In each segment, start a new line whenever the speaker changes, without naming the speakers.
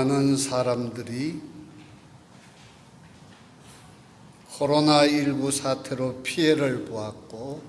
많은 사람들이 코로나19 사태로 피해를 보았고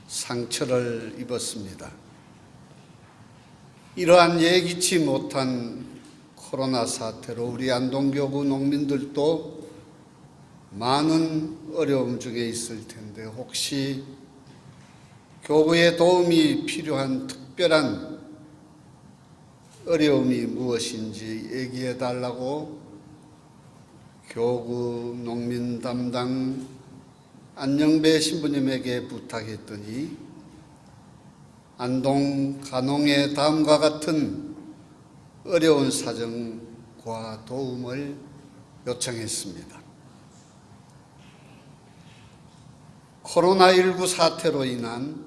상처를 입었습니다. 이러한 예기치 못한 코로나 사태로 우리 안동교구 농민들도 많은 어려움 중에 있을 텐데, 혹시 교구의 도움이 필요한 특별한 어려움이 무엇인지 얘기해 달라고 교구 농민 담당 안영배 신부님에게 부탁했더니 안동 간홍의 다음과 같은 어려운 사정과 도움을 요청했습니다. 코로나19 사태로 인한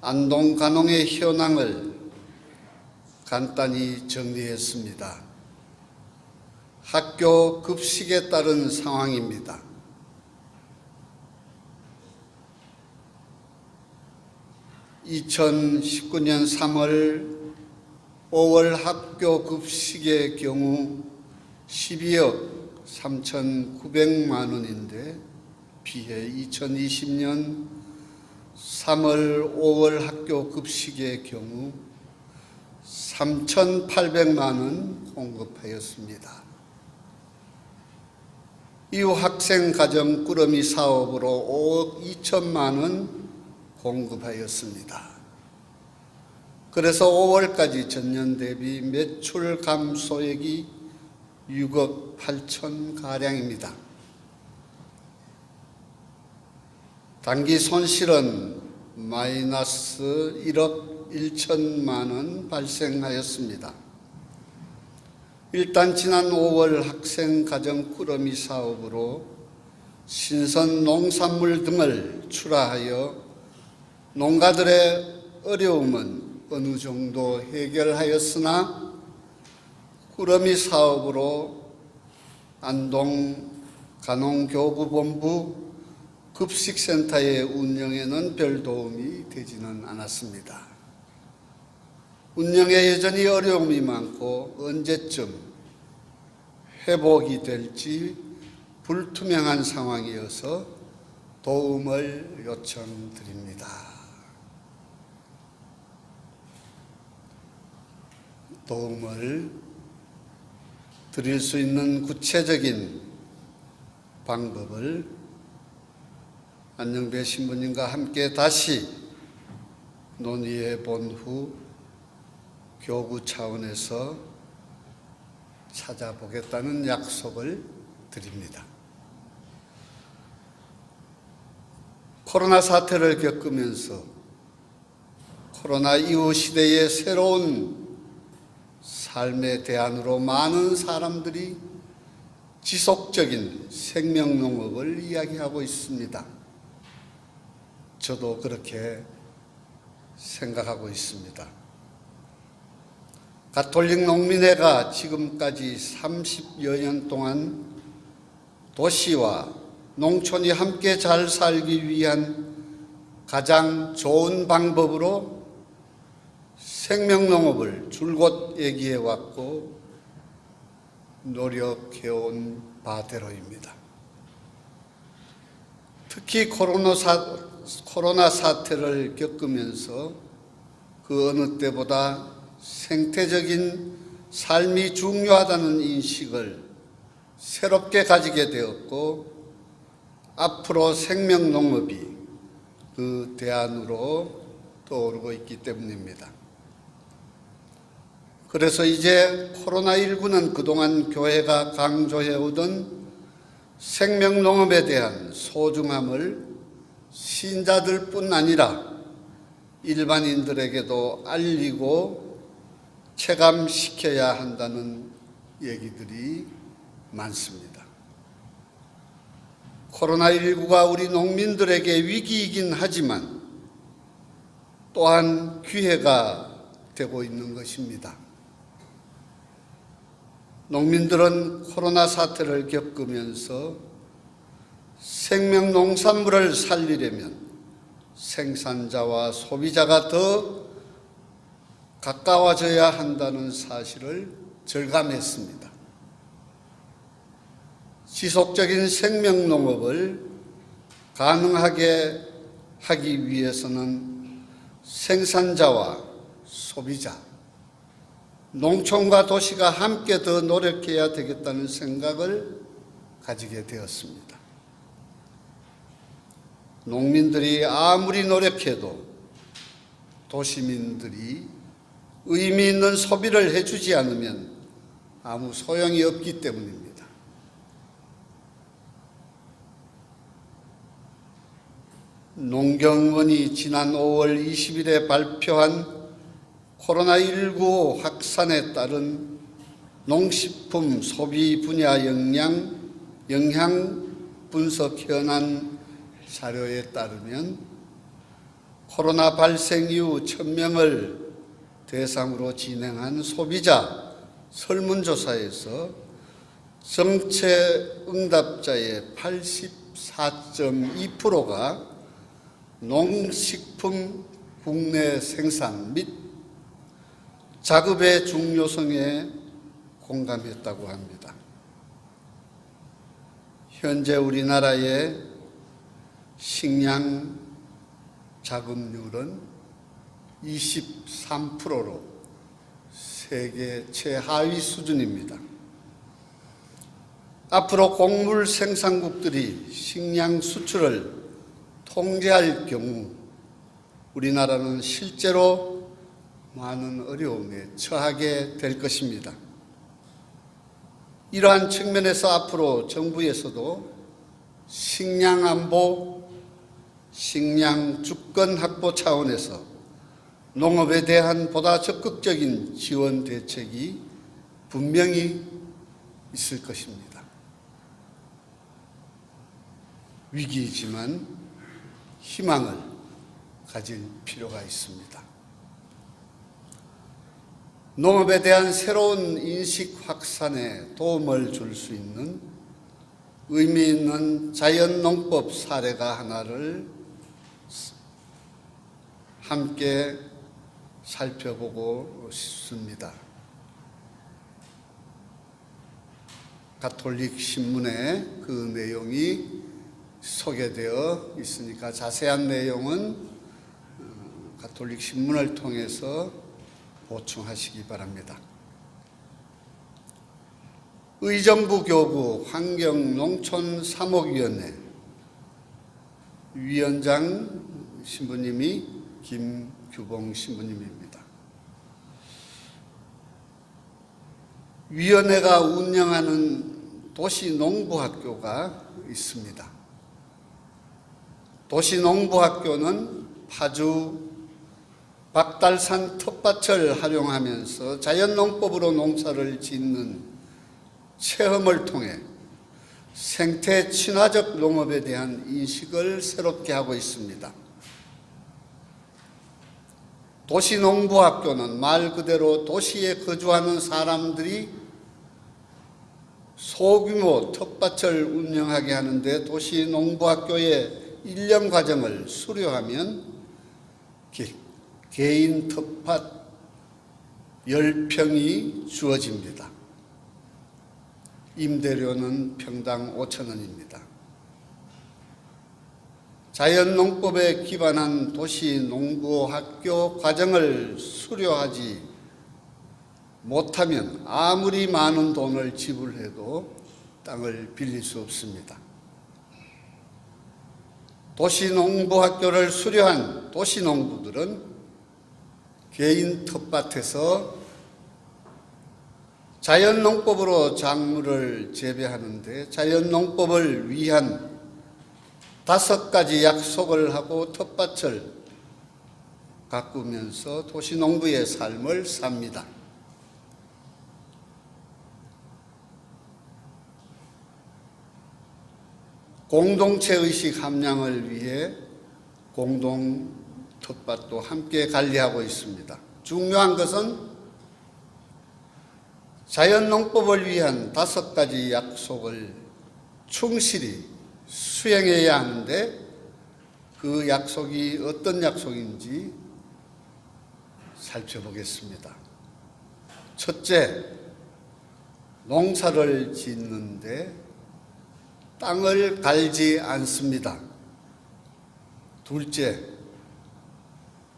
안동 간홍의 현황을 간단히 정리했습니다. 학교 급식에 따른 상황입니다. (2019년 3월 5월) 학교 급식의 경우 12억 3,900만 원인데, 비해 2020년 3월 5월 학교 급식의 경우 3,800만 원 공급하였습니다. 이후 학생가정 꾸러미 사업으로 5억 2천만 원 공급하였습니다. 그래서 5월까지 전년 대비 매출 감소액이 6억 8천 가량입니다. 단기 손실은 마이너스 1억 1천만 원 발생하였습니다. 일단 지난 5월 학생가정 꾸러미 사업으로 신선 농산물 등을 출하하여 농가들의 어려움은 어느 정도 해결하였으나, 꾸러미 사업으로 안동 간홍교구본부 급식센터의 운영에는 별 도움이 되지는 않았습니다. 운영에 여전히 어려움이 많고 언제쯤 회복이 될지 불투명한 상황이어서 도움을 요청드립니다. 도움을 드릴 수 있는 구체적인 방법을 안영배 신부님과 함께 다시 논의해 본 후 교구 차원에서 찾아보겠다는 약속을 드립니다. 코로나 사태를 겪으면서 코로나 이후 시대의 새로운 삶의 대안으로 많은 사람들이 지속적인 생명농업을 이야기하고 있습니다. 저도 그렇게 생각하고 있습니다. 가톨릭 농민회가 지금까지 30여 년 동안 도시와 농촌이 함께 잘 살기 위한 가장 좋은 방법으로 생명농업을 줄곧 얘기해왔고 노력해온 바대로입니다. 특히 코로나 사태를 겪으면서 그 어느 때보다 생태적인 삶이 중요하다는 인식을 새롭게 가지게 되었고, 앞으로 생명농업이 그 대안으로 떠오르고 있기 때문입니다. 그래서 이제 코로나19는 그동안 교회가 강조해오던 생명농업에 대한 소중함을 신자들뿐 아니라 일반인들에게도 알리고 체감시켜야 한다는 얘기들이 많습니다. 코로나19가 우리 농민들에게 위기이긴 하지만 또한 기회가 되고 있는 것입니다. 농민들은 코로나 사태를 겪으면서 생명 농산물을 살리려면 생산자와 소비자가 더 가까워져야 한다는 사실을 절감했습니다. 지속적인 생명농업을 가능하게 하기 위해서는 생산자와 소비자, 농촌과 도시가 함께 더 노력해야 되겠다는 생각을 가지게 되었습니다. 농민들이 아무리 노력해도 도시민들이 의미 있는 소비를 해주지 않으면 아무 소용이 없기 때문입니다. 농경원이 지난 5월 20일에 발표한 코로나19 확산에 따른 농식품 소비 분야 영향 분석 현안 자료에 따르면 코로나 발생 이후 1,000명을 대상으로 진행한 소비자 설문조사에서 정체 응답자의 84.2%가 농식품 국내 생산 및 자급의 중요성에 공감했다고 합니다. 현재 우리나라의 식량 자급률은 23%로 세계 최하위 수준입니다. 앞으로 곡물 생산국들이 식량 수출을 통제할 경우 우리나라는 실제로 많은 어려움에 처하게 될 것입니다. 이러한 측면에서 앞으로 정부에서도 식량 안보, 식량 주권 확보 차원에서 농업에 대한 보다 적극적인 지원 대책이 분명히 있을 것입니다. 위기이지만 희망을 가질 필요가 있습니다. 농업에 대한 새로운 인식 확산에 도움을 줄 수 있는 의미 있는 자연농법 사례가 하나를 함께 살펴보고 싶습니다. 가톨릭 신문에 그 내용이 소개되어 있으니까 자세한 내용은 가톨릭 신문을 통해서 보충하시기 바랍니다. 의정부 교구 환경농촌3호위원회 위원장 신부님이 김규봉 신부님입니다. 위원회가 운영하는 도시농부학교가 있습니다. 도시농부학교는 파주 박달산 텃밭을 활용하면서 자연농법으로 농사를 짓는 체험을 통해 생태 친화적 농업에 대한 인식을 새롭게 하고 있습니다. 도시농부학교는 말 그대로 도시에 거주하는 사람들이 소규모 텃밭을 운영하게 하는데 도시농부학교의 1년 과정을 수료하면 개인 텃밭 10평이 주어집니다. 임대료는 평당 5,000원입니다. 자연농법에 기반한 도시농부학교 과정을 수료하지 못하면 아무리 많은 돈을 지불해도 땅을 빌릴 수 없습니다. 도시농부학교를 수료한 도시농부들은 개인 텃밭에서 자연농법으로 작물을 재배하는데 자연농법을 위한 5가지 약속을 하고 텃밭을 가꾸면서 도시농부의 삶을 삽니다. 공동체의식 함양을 위해 공동 텃밭도 함께 관리하고 있습니다. 중요한 것은 자연농법을 위한 5가지 약속을 충실히 수행해야 하는데 그 약속이 어떤 약속인지 살펴보겠습니다. 첫째, 농사를 짓는데 땅을 갈지 않습니다. 둘째,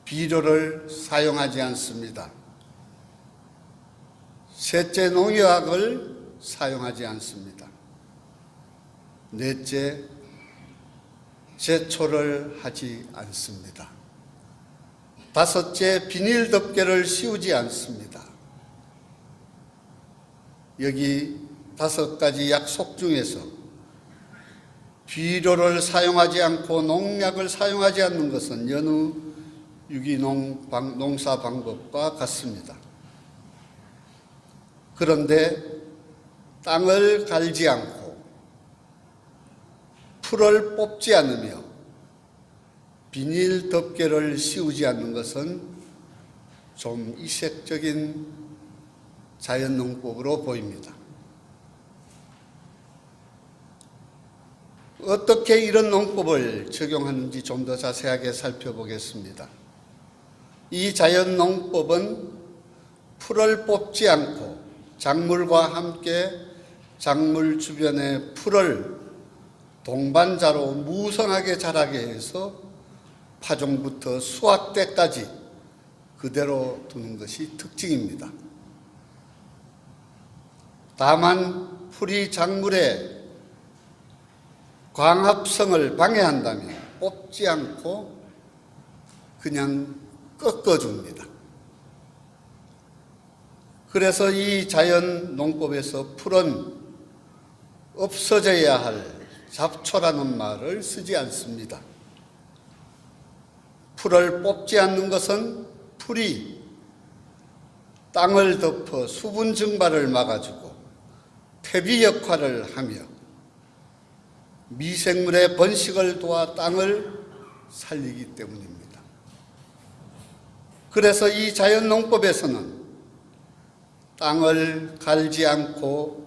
비료를 사용하지 않습니다. 셋째, 농약을 사용하지 않습니다. 넷째, 제초를 하지 않습니다. 다섯째, 비닐 덮개를 씌우지 않습니다. 여기 5가지 약속 중에서 비료를 사용하지 않고 농약을 사용하지 않는 것은 여느 유기농 농사 방법과 같습니다. 그런데 땅을 갈지 않고 풀을 뽑지 않으며 비닐 덮개를 씌우지 않는 것은 좀 이색적인 자연농법으로 보입니다. 어떻게 이런 농법을 적용하는지 좀 더 자세하게 살펴보겠습니다. 이 자연농법은 풀을 뽑지 않고 작물과 함께 작물 주변에 풀을 동반자로 무성하게 자라게 해서 파종부터 수확 때까지 그대로 두는 것이 특징입니다. 다만 풀이 작물의 광합성을 방해한다면 뽑지 않고 그냥 꺾어줍니다. 그래서 이 자연 농법에서 풀은 없어져야 할 잡초라는 말을 쓰지 않습니다. 풀을 뽑지 않는 것은 풀이 땅을 덮어 수분 증발을 막아주고 퇴비 역할을 하며 미생물의 번식을 도와 땅을 살리기 때문입니다. 그래서 이 자연농법에서는 땅을 갈지 않고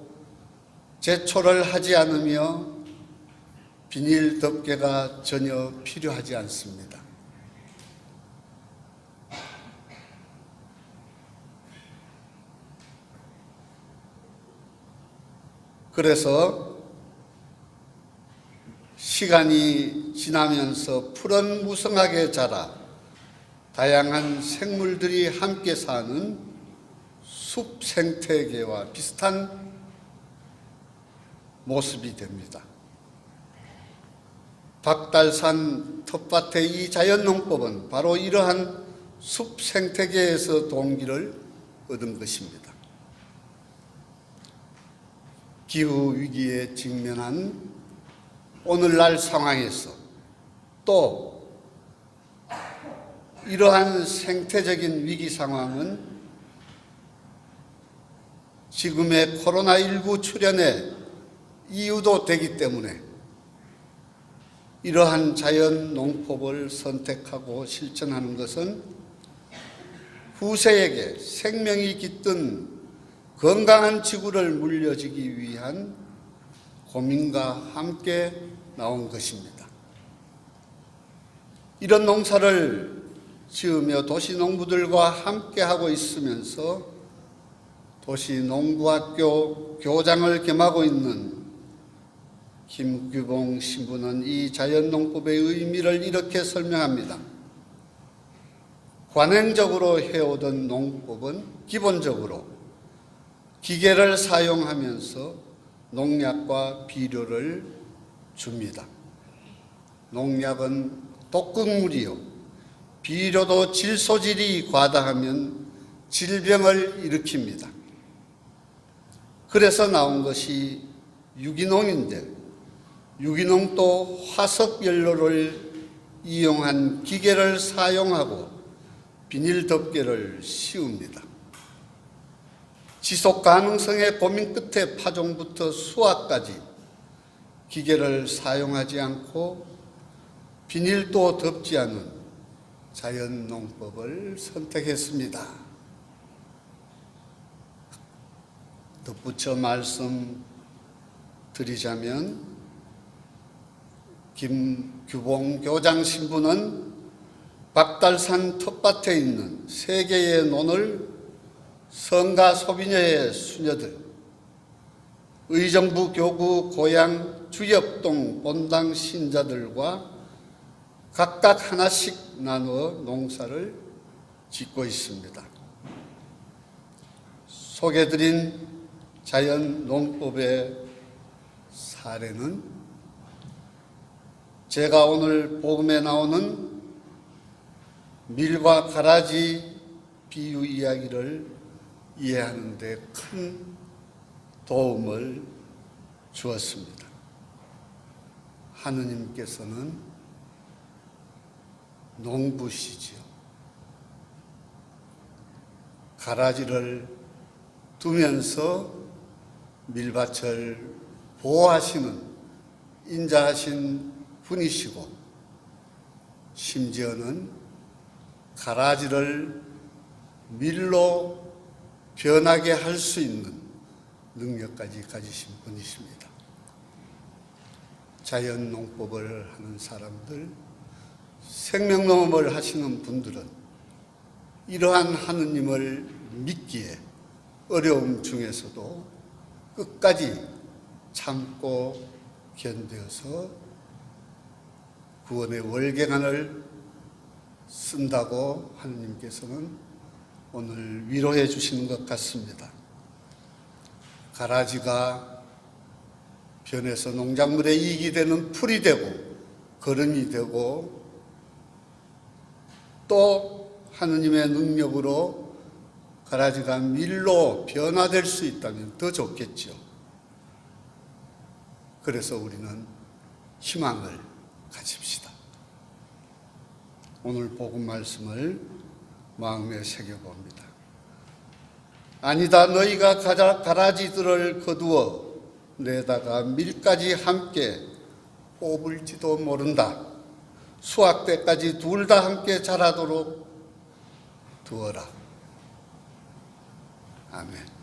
제초를 하지 않으며 비닐 덮개가 전혀 필요하지 않습니다. 그래서 시간이 지나면서 풀은 무성하게 자라 다양한 생물들이 함께 사는 숲 생태계와 비슷한 모습이 됩니다. 박달산 텃밭의 이 자연농법은 바로 이러한 숲 생태계에서 동기를 얻은 것입니다. 기후위기에 직면한 오늘날 상황에서 또 이러한 생태적인 위기 상황은 지금의 코로나19 출현의 이유도 되기 때문에 이러한 자연 농법을 선택하고 실천하는 것은 후세에게 생명이 깃든 건강한 지구를 물려주기 위한 고민과 함께 나온 것입니다. 이런 농사를 지으며 도시농부들과 함께 하고 있으면서 도시농부학교 교장을 겸하고 있는 김규봉 신부는 이 자연농법의 의미를 이렇게 설명합니다. 관행적으로 해오던 농법은 기본적으로 기계를 사용하면서 농약과 비료를 줍니다. 농약은 독극물이요, 비료도 질소질이 과다하면 질병을 일으킵니다. 그래서 나온 것이 유기농인데 유기농도 화석연료를 이용한 기계를 사용하고 비닐 덮개를 씌웁니다. 지속 가능성의 고민 끝에 파종부터 수확까지 기계를 사용하지 않고 비닐도 덮지 않은 자연농법을 선택했습니다. 덧붙여 말씀드리자면 김규봉 교장 신부는 박달산 텃밭에 있는 3개의 논을 성가 소비녀의 수녀들, 의정부 교구 고양 주엽동 본당 신자들과 각각 하나씩 나누어 농사를 짓고 있습니다. 소개드린 자연농법의 사례는 제가 오늘 복음에 나오는 밀과 가라지 비유 이야기를 이해하는 데 큰 도움을 주었습니다. 하느님께서는 농부시지요. 가라지를 두면서 밀밭을 보호하시는 인자하신 분이시고, 심지어는 가라지를 밀로 변하게 할 수 있는 능력까지 가지신 분이십니다. 자연농법을 하는 사람들, 생명농업을 하시는 분들은 이러한 하느님을 믿기에 어려움 중에서도 끝까지 참고 견뎌서 구원의 월계관을 쓴다고 하느님께서는 오늘 위로해 주시는 것 같습니다. 가라지가 변해서 농작물에 이익이 되는 풀이 되고 거름이 되고, 또 하느님의 능력으로 가라지가 밀로 변화될 수 있다면 더 좋겠죠. 그래서 우리는 희망을 가집시다. 오늘 복음 말씀을 마음에 새겨봅니다. 아니다, 너희가 가라지들을 거두어 내다가 밀까지 함께 뽑을지도 모른다. 수확 때까지 둘 다 함께 자라도록 두어라. 아멘.